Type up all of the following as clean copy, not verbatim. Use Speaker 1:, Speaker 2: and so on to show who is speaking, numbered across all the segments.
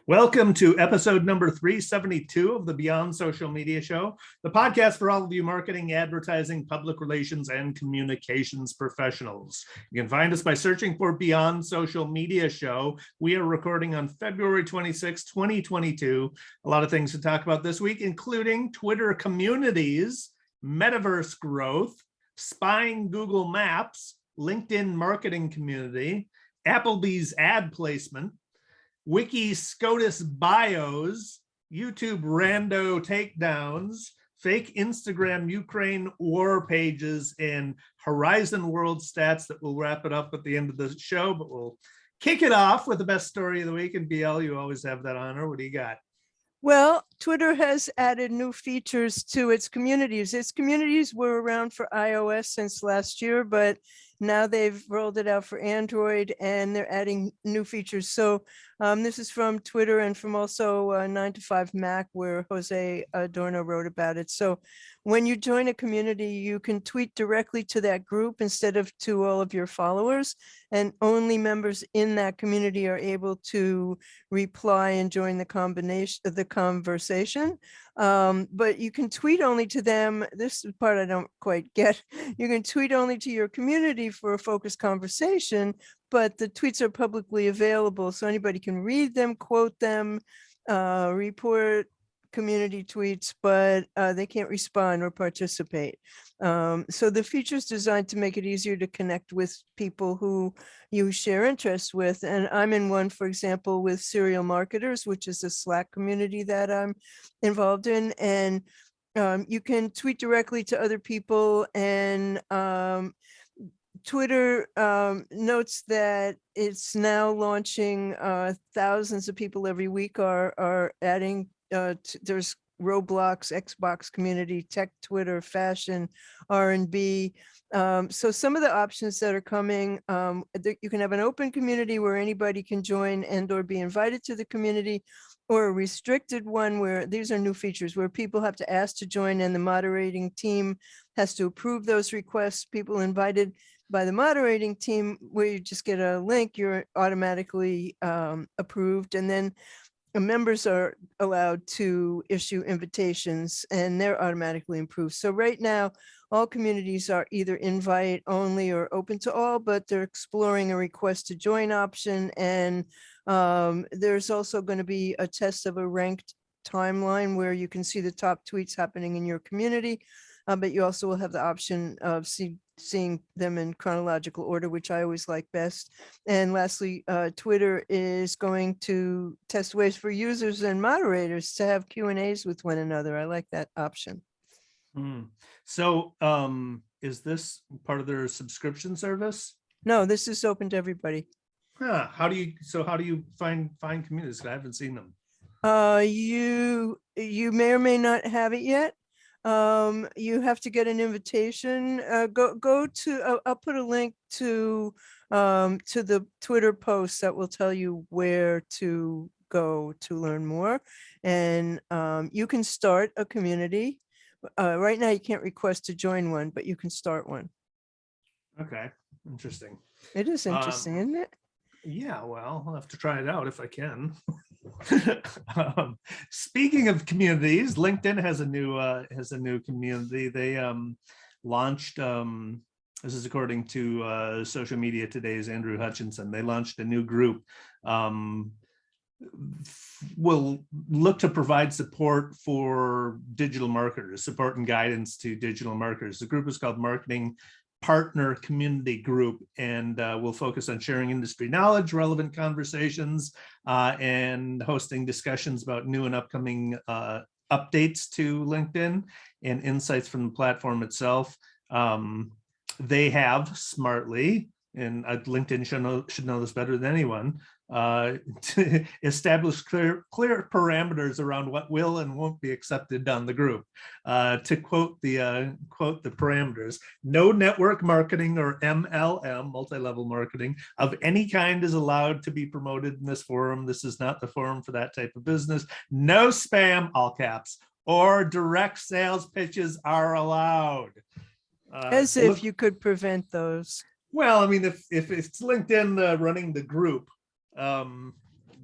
Speaker 1: Welcome to episode number 372 of the Beyond Social Media Show, the podcast for all of you marketing, advertising, public relations, and communications professionals. You can find us by searching for Beyond Social Media Show. We are recording on February 26, 2022. A lot of things to talk about this week, including Twitter communities, Metaverse growth, spying Google Maps, LinkedIn marketing community, Applebee's ad placement, Wiki SCOTUS bios, YouTube rando takedowns, fake Instagram Ukraine war pages, and Horizon World stats that will wrap it up at the end of the show, but we'll kick it off with the best story of the week. And BL, you always have that honor. What do you got?
Speaker 2: Well, Twitter has added new features to its communities. Its communities were around for iOS since last year, but now they've rolled it out for Android and they're adding new features. So this is from Twitter and from also 9 to 5 Mac, where Jose Adorno wrote about it. So when you join a community, you can tweet directly to that group instead of to all of your followers, and only members in that community are able to reply and join the conversation. But you can tweet only to them. This is the part I don't quite get. You can tweet only to your community for a focused conversation, but the tweets are publicly available, so anybody can read them, quote them, report community tweets, but they can't respond or participate. So the feature is designed to make it easier to connect with people who you share interests with. And I'm in one, for example, with serial marketers, which is a Slack community that I'm involved in. And you can tweet directly to other people, and Twitter notes that it's now launching. Thousands of people every week are adding. There's Roblox, Xbox community, tech, Twitter, fashion, R&B. So some of the options that are coming, you can have an open community where anybody can join and or be invited to the community, or a restricted one where these are new features where people have to ask to join and the moderating team has to approve those requests. People invited by the moderating team, where you just get a link, you're automatically approved. And then members are allowed to issue invitations and they're automatically approved. So right now, all communities are either invite only or open to all, but they're exploring a request to join option. And there's also going to be a test of a ranked timeline where you can see the top tweets happening in your community. But you also will have the option of seeing them in chronological order, which I always like best. And lastly, Twitter is going to test ways for users and moderators to have Q&As with one another. I like that option.
Speaker 1: So is this part of their subscription service?
Speaker 2: No, this is open to everybody.
Speaker 1: How do you find communities? I haven't seen them.
Speaker 2: You may or may not have it yet. You have to get an invitation. Go to, I'll put a link to the Twitter post that will tell you where to go to learn more. And you can start a community. Right now you can't request to join one, but you can start one.
Speaker 1: Okay, interesting.
Speaker 2: It is interesting, isn't it?
Speaker 1: Yeah, well, I'll have to try it out if I can. Speaking of communities, LinkedIn has a new community. They launched, this is according to Social Media Today's Andrew Hutchinson. They launched a new group. Will look to provide support for digital marketers, support and guidance to digital marketers. The group is called Marketing Partner Community Group, and we'll focus on sharing industry knowledge, relevant conversations, and hosting discussions about new and upcoming updates to LinkedIn and insights from the platform itself. They have smartly, and LinkedIn should know this better than anyone, to establish clear parameters around what will and won't be accepted on the group. To quote the parameters: no network marketing or MLM, multi-level marketing of any kind is allowed to be promoted in this forum. This is not the forum for that type of business. No spam, all caps, or direct sales pitches are allowed.
Speaker 2: As if you could prevent those.
Speaker 1: Well, I mean, if it's LinkedIn running the group,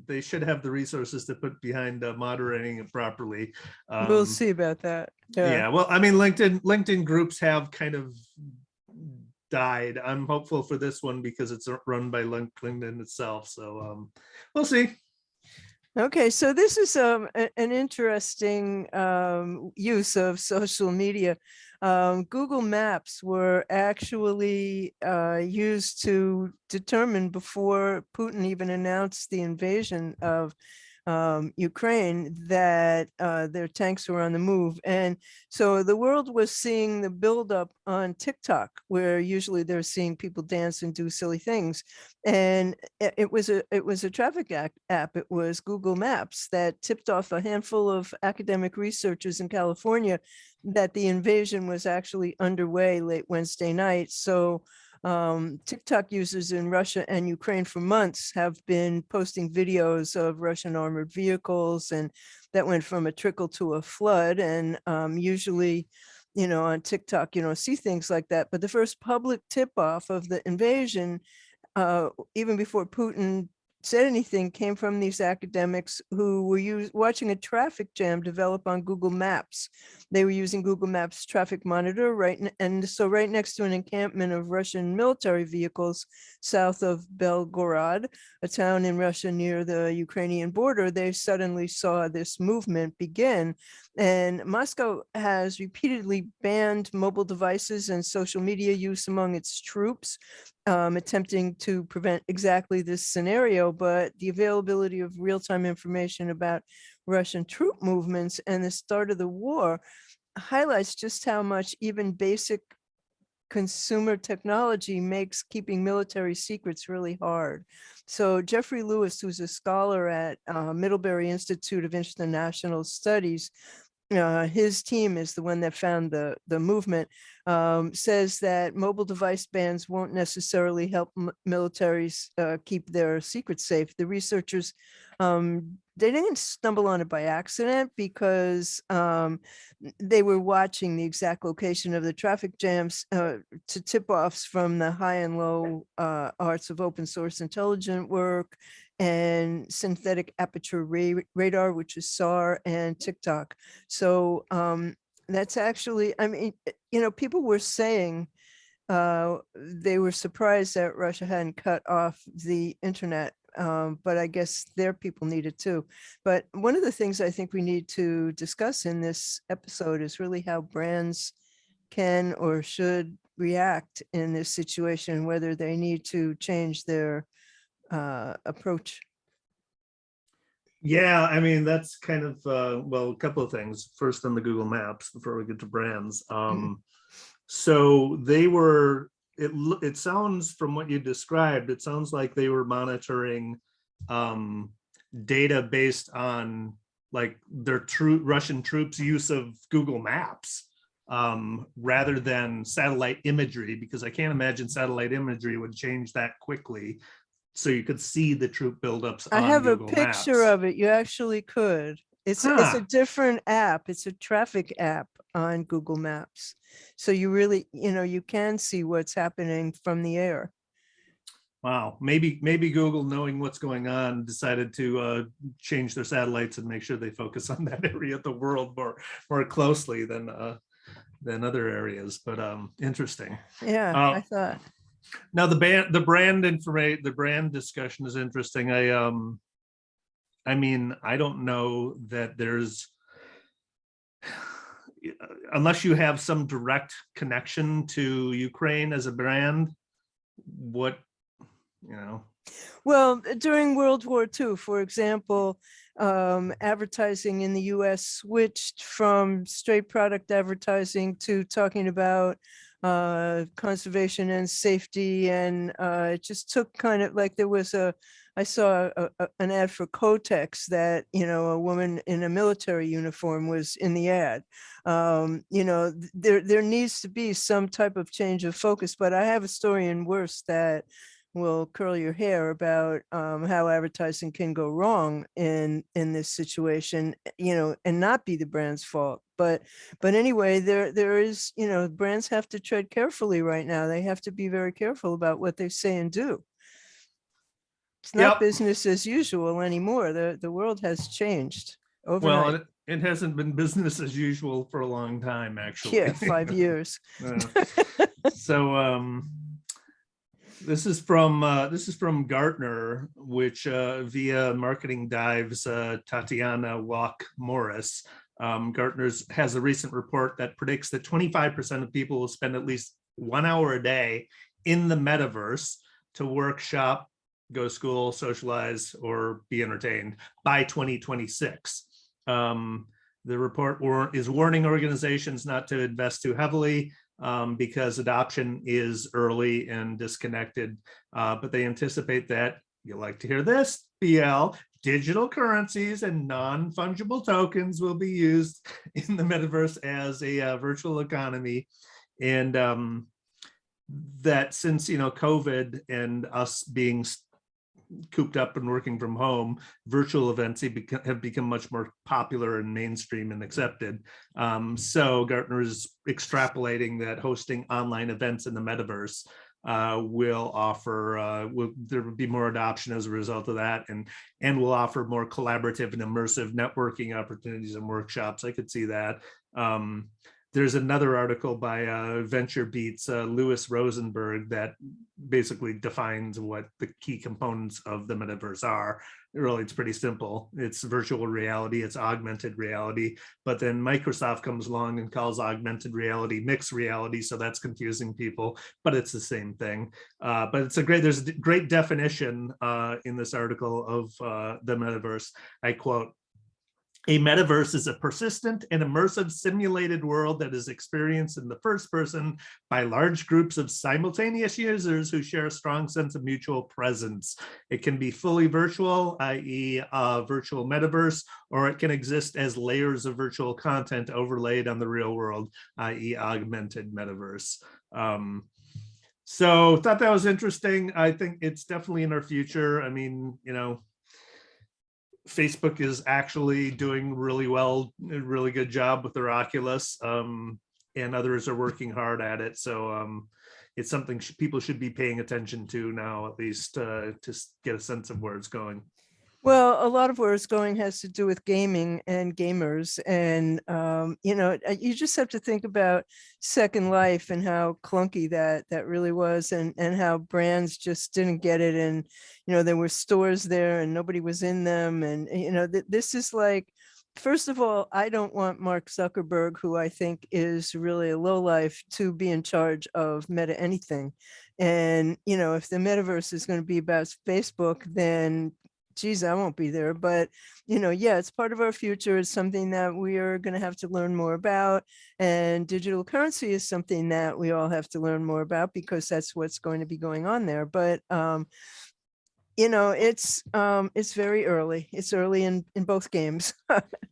Speaker 1: they should have the resources to put behind moderating it properly.
Speaker 2: We'll see about that.
Speaker 1: Yeah, well, I mean, LinkedIn groups have kind of died. I'm hopeful for this one because it's run by LinkedIn itself. So we'll see.
Speaker 2: Okay, so this is an interesting use of social media. Google Maps were actually used to determine, before Putin even announced the invasion of Ukraine, that their tanks were on the move. And so the world was seeing the buildup on TikTok, where usually they're seeing people dance and do silly things. And it was a traffic app. It was Google Maps that tipped off a handful of academic researchers in California that the invasion was actually underway late Wednesday night. So TikTok users in Russia and Ukraine for months have been posting videos of Russian armored vehicles, and that went from a trickle to a flood. And usually, on TikTok, see things like that. But the first public tip off of the invasion, even before Putin said anything, came from these academics who were watching a traffic jam develop on Google Maps. They were using Google Maps traffic monitor, and so right next to an encampment of Russian military vehicles south of Belgorod, a town in Russia near the Ukrainian border, they suddenly saw this movement begin. And Moscow has repeatedly banned mobile devices and social media use among its troops, attempting to prevent exactly this scenario. But the availability of real-time information about Russian troop movements and the start of the war highlights just how much even basic consumer technology makes keeping military secrets really hard. So Jeffrey Lewis, who's a scholar at Middlebury Institute of International Studies, his team is the one that found the movement, says that mobile device bans won't necessarily help militaries keep their secrets safe. The researchers, they didn't stumble on it by accident, because they were watching the exact location of the traffic jams to tip-offs from the high and low arts of open source intelligence work and synthetic aperture radar, which is SAR, and TikTok. So that's actually, I mean, people were saying they were surprised that Russia hadn't cut off the internet, but I guess their people need it too. But one of the things I think we need to discuss in this episode is really how brands can or should react in this situation, whether they need to change their approach.
Speaker 1: Yeah, I mean, that's kind of, well, a couple of things. First, on the Google Maps, before we get to brands. So they were, it sounds, from what you described, it sounds like they were monitoring data based on like their Russian troops' use of Google Maps, rather than satellite imagery, because I can't imagine satellite imagery would change that quickly. So you could see the troop buildups
Speaker 2: I
Speaker 1: on
Speaker 2: have
Speaker 1: Google
Speaker 2: a picture
Speaker 1: Maps.
Speaker 2: of it. You actually could. It's a different app. It's a traffic app on Google Maps. So you really, you can see what's happening from the air.
Speaker 1: Wow, maybe Google, knowing what's going on, decided to change their satellites and make sure they focus on that area of the world more closely than other areas. But interesting.
Speaker 2: Yeah, I thought.
Speaker 1: Now the brand discussion is interesting. I mean, I don't know that there's, unless you have some direct connection to Ukraine as a brand, what,
Speaker 2: Well, during World War II, for example, advertising in the US switched from straight product advertising to talking about conservation and safety. And it just took kind of like, I saw an ad for Kotex that, a woman in a military uniform was in the ad. There needs to be some type of change of focus, but I have a story in Worse that will curl your hair about how advertising can go wrong in this situation, and not be the brand's fault. But anyway, there is, brands have to tread carefully right now. They have to be very careful about what they say and do. It's not
Speaker 1: Yep.
Speaker 2: business as usual anymore. The world has changed overnight.
Speaker 1: Well, it hasn't been business as usual for a long time, actually.
Speaker 2: Yeah, 5 years.
Speaker 1: So this is from Gartner, which via Marketing Dive's Tatiana Walk Morris. Gartner's has a recent report that predicts that 25% of people will spend at least 1 hour a day in the metaverse to work, shop, go to school, socialize, or be entertained by 2026. The report is warning organizations not to invest too heavily because adoption is early and disconnected. But they anticipate that, you'll like to hear this, BL, digital currencies and non-fungible tokens will be used in the metaverse as a virtual economy. And that since, COVID and us being cooped up and working from home, virtual events have become much more popular and mainstream and accepted. So Gartner is extrapolating that hosting online events in the metaverse will offer, there will be more adoption as a result of that, and will offer more collaborative and immersive networking opportunities and workshops. I could see that. There's another article by VentureBeat's Louis Rosenberg that basically defines what the key components of the metaverse are. Really, it's pretty simple. It's virtual reality, it's augmented reality, but then Microsoft comes along and calls augmented reality mixed reality, so that's confusing people, but it's the same thing. But there's a great definition in this article of the metaverse. I quote, "A metaverse is a persistent and immersive simulated world that is experienced in the first person by large groups of simultaneous users who share a strong sense of mutual presence. It can be fully virtual, i.e. a virtual metaverse, or it can exist as layers of virtual content overlaid on the real world, i.e. augmented metaverse." So thought that was interesting. I think it's definitely in our future. I mean, Facebook is actually doing really well, a really good job with their Oculus, and others are working hard at it. So it's something people should be paying attention to now, at least to get a sense of where it's going.
Speaker 2: Well, a lot of where it's going has to do with gaming and gamers. And, you just have to think about Second Life and how clunky that really was, and how brands just didn't get it. And, there were stores there and nobody was in them. And, this is like, first of all, I don't want Mark Zuckerberg, who I think is really a lowlife, to be in charge of Meta anything. And, if the metaverse is going to be about Facebook, then geez, I won't be there. But, yeah, it's part of our future. It's something that we are going to have to learn more about. And digital currency is something that we all have to learn more about, because that's what's going to be going on there. But, it's very early. It's early in both games.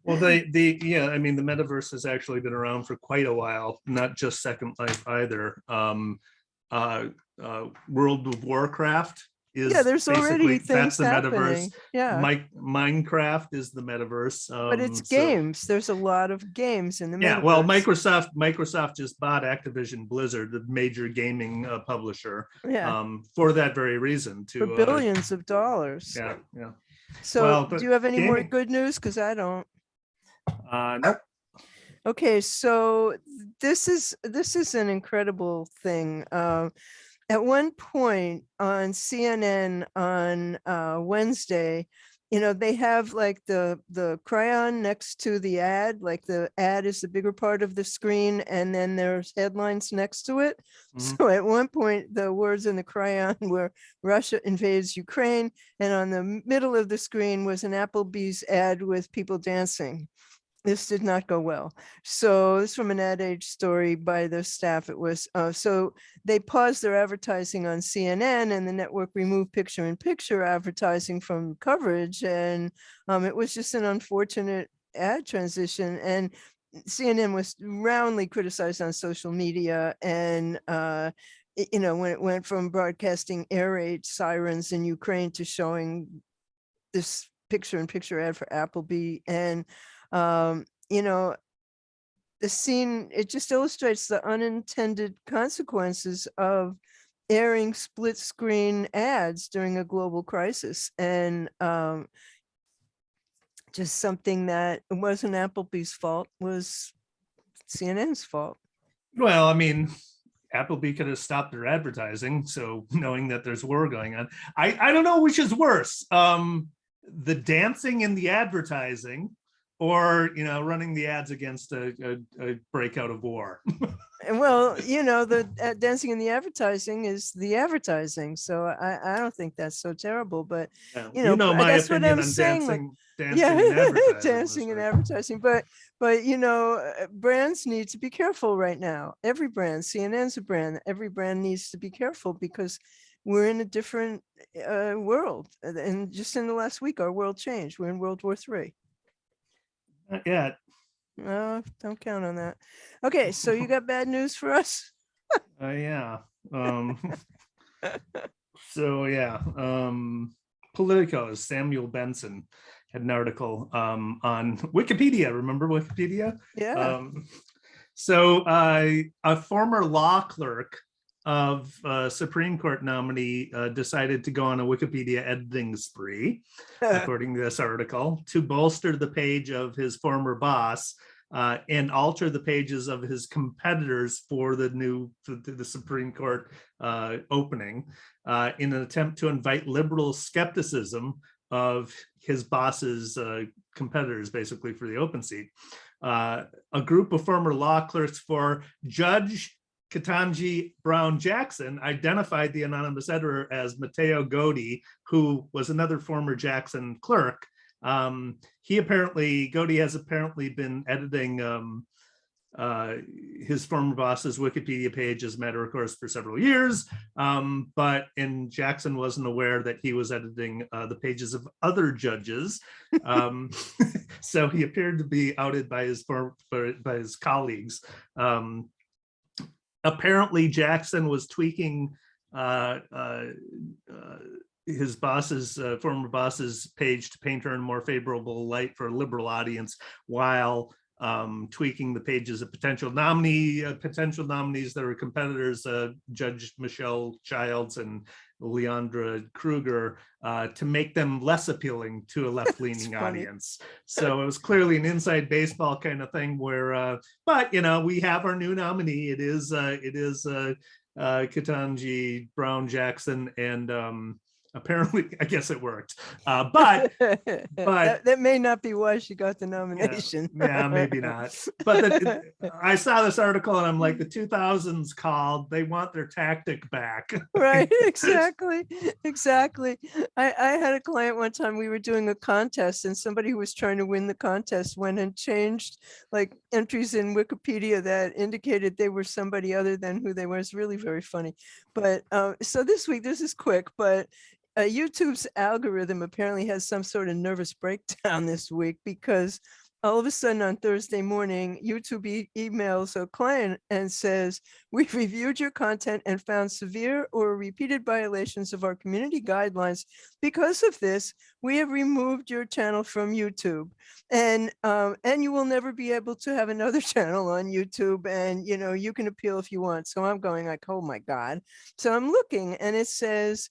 Speaker 1: Well, yeah, I mean, the metaverse has actually been around for quite a while, not just Second Life either. World of Warcraft is,
Speaker 2: yeah, there's already
Speaker 1: that's
Speaker 2: things
Speaker 1: the
Speaker 2: happening.
Speaker 1: metaverse.
Speaker 2: Yeah.
Speaker 1: Minecraft is the metaverse.
Speaker 2: But it's games. There's a lot of games in the
Speaker 1: yeah,
Speaker 2: metaverse.
Speaker 1: well, Microsoft just bought Activision Blizzard, the major gaming publisher,
Speaker 2: Yeah.
Speaker 1: for that very reason,
Speaker 2: For billions of dollars.
Speaker 1: Yeah.
Speaker 2: So
Speaker 1: Well,
Speaker 2: do you have any more
Speaker 1: gaming-
Speaker 2: good news? Because I don't.
Speaker 1: Nope.
Speaker 2: Okay, so this is an incredible thing. At one point on CNN on Wednesday, they have like the crayon next to the ad, like the ad is the bigger part of the screen, and then there's headlines next to it.
Speaker 1: Mhm.
Speaker 2: So at one point, the words in the crayon were "Russia invades Ukraine," and on the middle of the screen was an Applebee's ad with people dancing. This did not go well. So this is from an Ad Age story by the staff. It was, so they paused their advertising on CNN, and the network removed picture-in-picture advertising from coverage. And it was just an unfortunate ad transition. And CNN was roundly criticized on social media. And, when it went from broadcasting air raid sirens in Ukraine to showing this picture-in-picture ad for Applebee. And the scene, it just illustrates the unintended consequences of airing split screen ads during a global crisis. And just something that it wasn't Applebee's fault, was CNN's fault.
Speaker 1: Well, I mean, Applebee could have stopped their advertising. So knowing that there's war going on, I don't know which is worse, the dancing and the advertising, or running the ads against a breakout of war.
Speaker 2: And well, the dancing and the advertising is the advertising. So I don't think that's so terrible, but
Speaker 1: Yeah. My
Speaker 2: that's what
Speaker 1: opinion
Speaker 2: I'm
Speaker 1: on
Speaker 2: saying.
Speaker 1: dancing and advertising.
Speaker 2: Dancing and advertising, but brands need to be careful right now. Every brand, CNN's a brand, every brand needs to be careful, because we're in a different world. And just in the last week, our world changed. We're in World War III.
Speaker 1: Not yet.
Speaker 2: No, don't count on that. Okay, so you got bad news for us?
Speaker 1: Yeah. So yeah, Politico's Samuel Benson had an article on Wikipedia. Remember Wikipedia?
Speaker 2: Yeah.
Speaker 1: So a former law clerk of Supreme Court nominee decided to go on a Wikipedia editing spree, according to this article, to bolster the page of his former boss and alter the pages of his competitors for the Supreme Court opening in an attempt to invite liberal skepticism of his boss's competitors, basically, for the open seat. A group of former law clerks for Judge Ketanji Brown Jackson identified the anonymous editor as Matteo Godi, who was another former Jackson clerk. Godi has apparently been editing his former boss's Wikipedia page, as a matter of course, for several years. And Jackson wasn't aware that he was editing the pages of other judges. So he appeared to be outed by his colleagues. Apparently Jackson was tweaking his former boss's page to paint her in more favorable light for a liberal audience, while tweaking the pages of potential nominees that are competitors, Judge Michelle Childs and Leandra Kruger, to make them less appealing to a left-leaning audience. So it was clearly an inside baseball kind of thing where, but we have our new nominee. It is Ketanji Brown Jackson, and apparently, I guess it worked. But
Speaker 2: that may not be why she got the nomination.
Speaker 1: Yeah, maybe not. But I saw this article and I'm like, the 2000s called. They want their tactic back.
Speaker 2: Right, exactly. I had a client one time, we were doing a contest, and somebody who was trying to win the contest went and changed like entries in Wikipedia that indicated they were somebody other than who they were. It's really very funny. But so this week, this is quick, but YouTube's algorithm apparently has some sort of nervous breakdown this week, because all of a sudden on Thursday morning, YouTube emails a client and says, "We've reviewed your content and found severe or repeated violations of our community guidelines. Because of this, we have removed your channel from YouTube, and you will never be able to have another channel on YouTube, and you can appeal if you want." So I'm going like, oh my God. So I'm looking, and it says,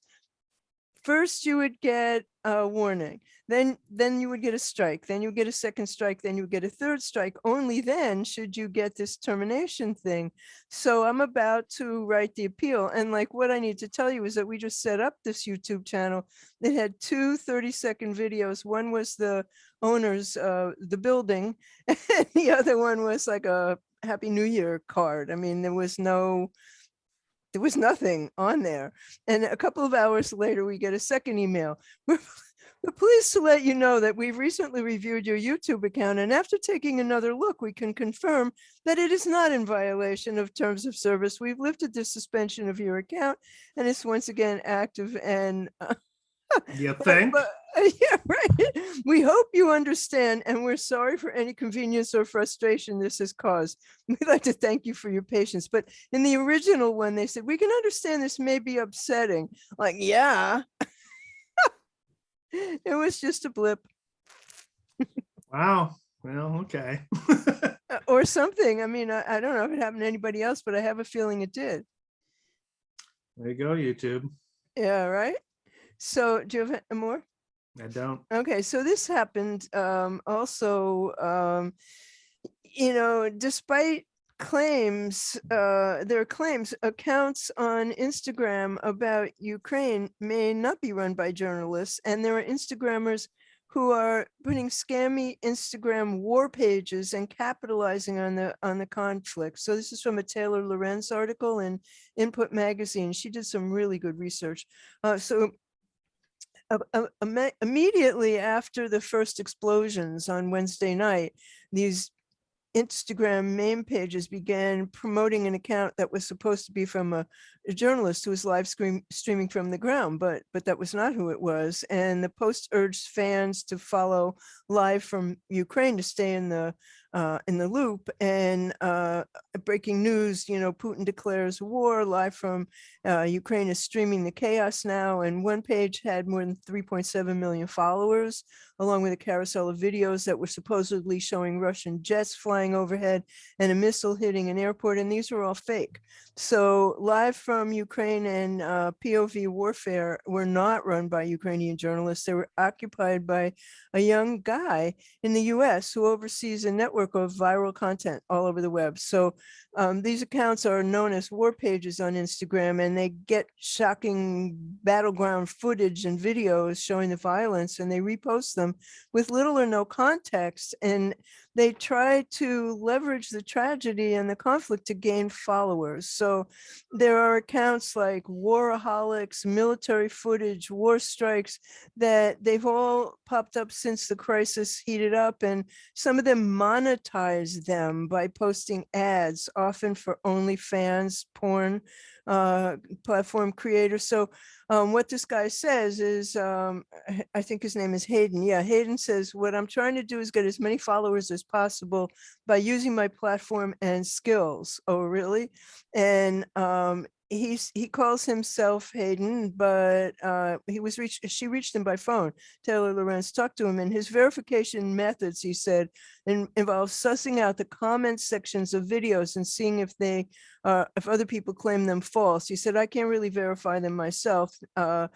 Speaker 2: first you would get a warning, then you would get a strike, then you get a second strike, then you get a third strike. Only then should you get this termination thing. So I'm about to write the appeal. And like, what I need to tell you is that we just set up this YouTube channel. It had two 30-second videos. One was the owners, the building, and the other one was like a Happy New Year card. I mean, there was nothing on there. And a couple of hours later, we get a second email. We're pleased to let you know that we've recently reviewed your YouTube account, and after taking another look, we can confirm that it is not in violation of terms of service. We've lifted the suspension of your account, and it's once again active. And
Speaker 1: you think?
Speaker 2: Yeah, right. We hope you understand, and we're sorry for any convenience or frustration this has caused. We'd like to thank you for your patience. But in the original one, they said, we can understand this may be upsetting. Like, yeah. It was just a blip.
Speaker 1: Wow. Well, okay.
Speaker 2: Or something. I mean, I don't know if it happened to anybody else, but I have a feeling it did.
Speaker 1: There you go, YouTube.
Speaker 2: Yeah, right. So do you have more?
Speaker 1: I don't.
Speaker 2: Okay, so this happened also, despite claims, there are claims accounts on Instagram about Ukraine may not be run by journalists, and there are Instagrammers who are putting scammy Instagram war pages and capitalizing on the conflict. So this is from a Taylor Lorenz article in Input Magazine. She did some really good research. Immediately after the first explosions on Wednesday night, these Instagram meme pages began promoting an account that was supposed to be from a journalist who was live streaming from the ground, but that was not who it was. And the post urged fans to follow live from Ukraine to stay in the loop. And breaking news, Putin declares war. Live from Ukraine is streaming the chaos now. And one page had more than 3.7 million followers, along with a carousel of videos that were supposedly showing Russian jets flying overhead and a missile hitting an airport. And these were all fake. So live from Ukraine and POV warfare were not run by Ukrainian journalists. They were occupied by a young guy in the US who oversees a network of viral content all over the web. So these accounts are known as war pages on Instagram, and they get shocking battleground footage and videos showing the violence, and they repost them with little or no context. And they try to leverage the tragedy and the conflict to gain followers. So there are accounts like Waraholics, military footage, war strikes, that they've all popped up since the crisis heated up, and some of them monetize them by posting ads, often for OnlyFans, porn platform creators. So what this guy says is, I think his name is Hayden. Yeah, Hayden says, what I'm trying to do is get as many followers as possible by using my platform and skills. Oh, really? And he calls himself Hayden, but she reached him by phone. Taylor Lorenz talked to him, and his verification methods, he said, involve sussing out the comment sections of videos and seeing if other people claim them false. He said, I can't really verify them myself. And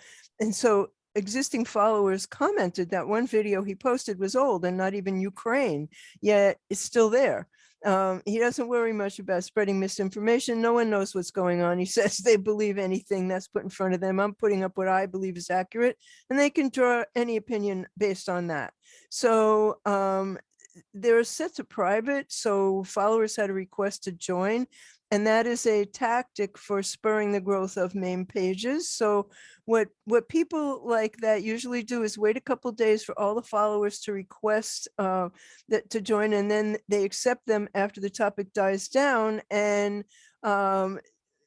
Speaker 2: so existing followers commented that one video he posted was old and not even Ukraine, yet it's still there. He doesn't worry much about spreading misinformation. No one knows what's going on. He says they believe anything that's put in front of them. I'm putting up what I believe is accurate, and they can draw any opinion based on that. So they're set to private, so followers had a request to join, and that is a tactic for spurring the growth of meme pages. So what people like that usually do is wait a couple days for all the followers to request that to join, and then they accept them after the topic dies down. And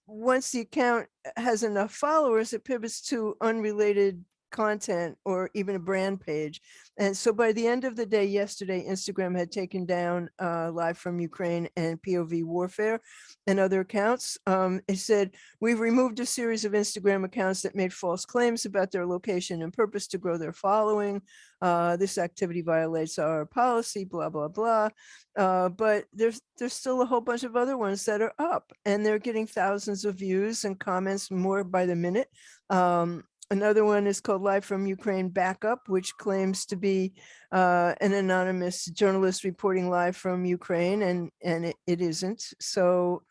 Speaker 2: once the account has enough followers, it pivots to unrelated content or even a brand page. And so by the end of the day yesterday, Instagram had taken down live from Ukraine and POV warfare and other accounts. It said, we've removed a series of Instagram accounts that made false claims about their location and purpose to grow their following. This activity violates our policy, blah, blah, blah. But there's still a whole bunch of other ones that are up, and they're getting thousands of views and comments, more by the minute. Another one is called Live from Ukraine Backup, which claims to be an anonymous journalist reporting live from Ukraine, and it isn't. So,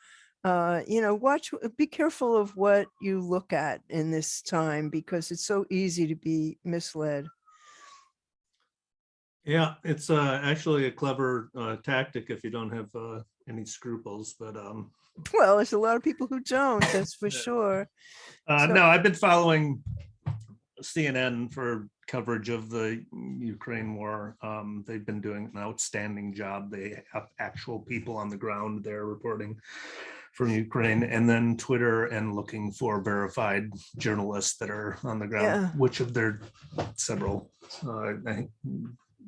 Speaker 2: be careful of what you look at in this time, because it's so easy to be misled.
Speaker 1: Yeah, it's actually a clever tactic if you don't have any scruples, but
Speaker 2: well, there's a lot of people who don't, that's for sure.
Speaker 1: No, I've been following CNN for coverage of the Ukraine war. They've been doing an outstanding job. They have actual people on the ground there reporting from Ukraine, and then Twitter and looking for verified journalists that are on the ground,
Speaker 2: Yeah.
Speaker 1: which of their several, I think,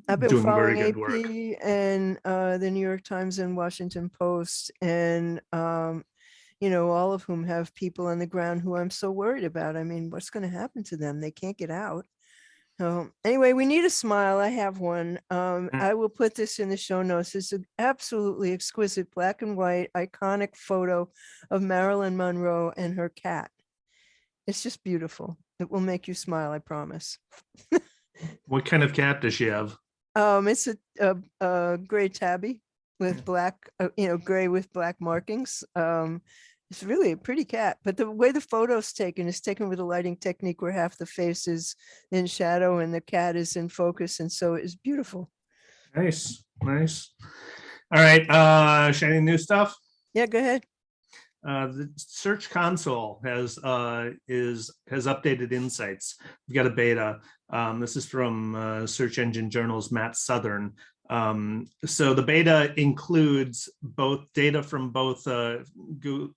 Speaker 2: I've been
Speaker 1: doing very
Speaker 2: following
Speaker 1: good work.
Speaker 2: AP and the New York Times and Washington Post, and all of whom have people on the ground who I'm so worried about. I mean, what's going to happen to them? They can't get out. So anyway, we need a smile. I have one. I will put this in the show notes. It's an absolutely exquisite black and white iconic photo of Marilyn Monroe and her cat. It's just beautiful. It will make you smile, I promise.
Speaker 1: What kind of cat does she have?
Speaker 2: It's a gray tabby with black, gray with black markings. It's really a pretty cat, but the way the photo's taken is taken with a lighting technique where half the face is in shadow and the cat is in focus, and so it's beautiful.
Speaker 1: Nice, nice. All right, shiny new stuff.
Speaker 2: Yeah, go ahead.
Speaker 1: The Search Console has updated insights. We've got a beta. This is from Search Engine Journal's Matt Southern. So the beta includes both data from both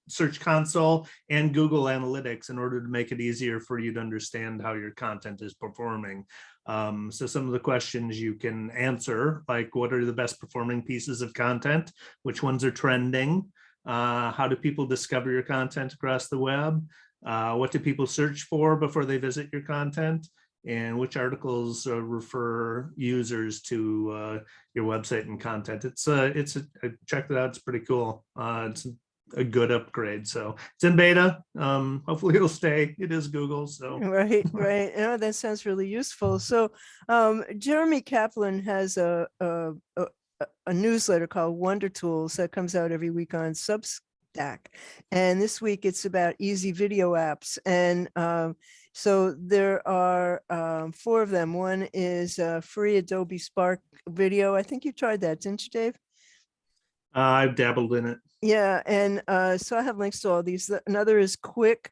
Speaker 1: Search Console and Google Analytics in order to make it easier for you to understand how your content is performing. So some of the questions you can answer, like what are the best performing pieces of content, which ones are trending, how do people discover your content across the web, what do people search for before they visit your content, and which articles refer users to your website and content. I checked it out, it's pretty cool. It's a good upgrade. So it's in beta. Hopefully it'll stay. It is Google, so.
Speaker 2: Right. That sounds really useful. So Jeremy Kaplan has a newsletter called Wonder Tools that comes out every week on Substack. And this week it's about easy video apps. And so there are 4 of them. One is free Adobe Spark video. I think you tried that, didn't you, Dave?
Speaker 1: I've dabbled in it.
Speaker 2: Yeah, and so I have links to all these. Another is Quick,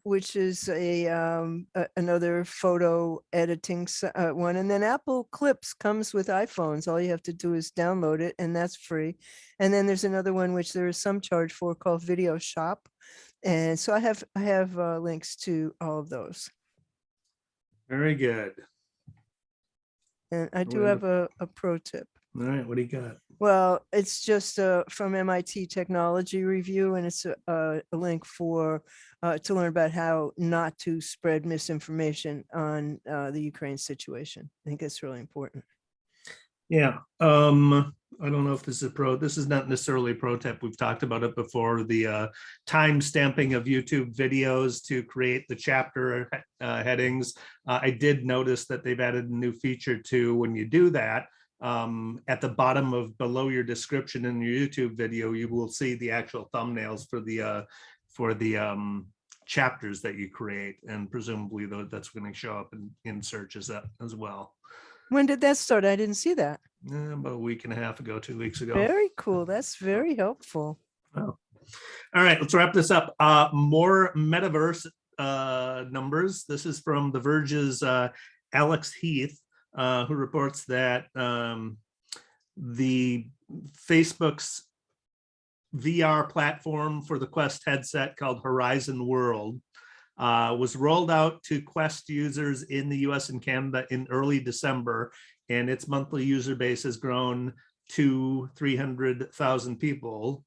Speaker 2: which is another photo editing one. And then Apple Clips comes with iPhones. All you have to do is download it, and that's free. And then there's another one which there is some charge for called Video Shop. And so I have links to all of those.
Speaker 1: Very good.
Speaker 2: And I do have a pro tip.
Speaker 1: All right, what do you got?
Speaker 2: Well, it's just from MIT Technology Review, and it's a link for to learn about how not to spread misinformation on the Ukraine situation. I think that's really important.
Speaker 1: Yeah, I don't know if this is this is not necessarily a pro tip. We've talked about it before, the time stamping of YouTube videos to create the chapter headings. I did notice that they've added a new feature too. When you do that, at the bottom of below your description in your YouTube video, you will see the actual thumbnails for the chapters that you create, and presumably that's going to show up in searches as well.
Speaker 2: When did that start? I didn't see that.
Speaker 1: About a week and a half ago, 2 weeks ago.
Speaker 2: Very cool. That's very helpful.
Speaker 1: Oh. All right, let's wrap this up. More Metaverse numbers. This is from The Verge's Alex Heath, who reports that the Facebook's VR platform for the Quest headset called Horizon World was rolled out to Quest users in the US and Canada in early December, and its monthly user base has grown to 300,000 people.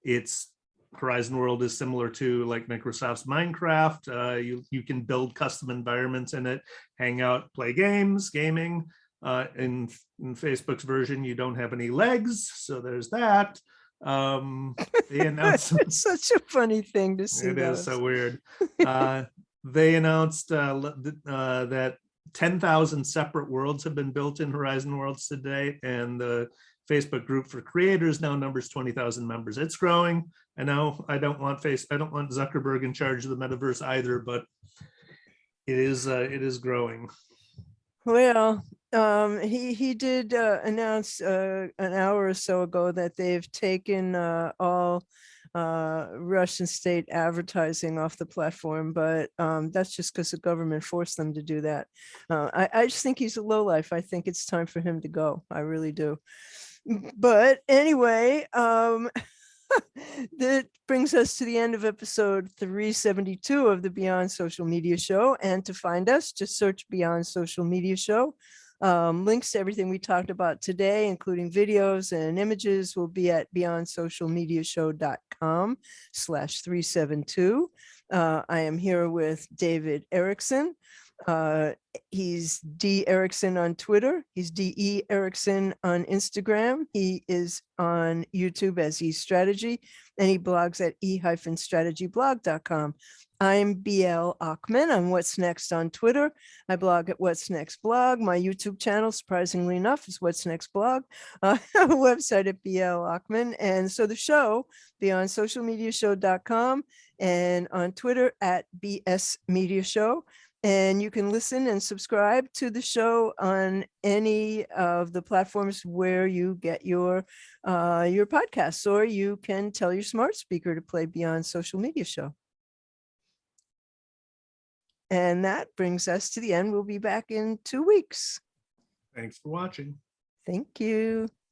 Speaker 1: Its Horizon World is similar to like Microsoft's Minecraft. You can build custom environments in it, hang out, play gaming. In Facebook's version, you don't have any legs, so there's that. They announced
Speaker 2: It's such a funny thing to see.
Speaker 1: It is so weird. They announced that 10,000 separate worlds have been built in Horizon Worlds today, and the Facebook group for creators now numbers 20,000 members. It's growing. I know I don't want Zuckerberg in charge of the metaverse either, but it is growing.
Speaker 2: Well, he did announce an hour or so ago that they've taken all Russian state advertising off the platform, but that's just because the government forced them to do that. I just think he's a lowlife. I think it's time for him to go. I really do. But anyway, that brings us to the end of episode 372 of the Beyond Social Media Show. And to find us, just search Beyond Social Media Show. Links to everything we talked about today, including videos and images, will be at beyondsocialmediashow.com/372. I am here with David Erickson. He's D Erickson on Twitter. He's DE Erickson on Instagram. He is on YouTube as E Strategy, and he blogs at e-strategyblog.com. I'm BL Achman. I'm What's Next on Twitter. I blog at What's Next Blog. My YouTube channel, surprisingly enough, is What's Next Blog. Website at BL Achman. And so the show, beyondsocialmediashow.com, and on Twitter at BS Media Show. And you can listen and subscribe to the show on any of the platforms where you get your podcasts, or you can tell your smart speaker to play Beyond Social Media Show. And that brings us to the end. We'll be back in 2 weeks.
Speaker 1: Thanks for watching.
Speaker 2: Thank you.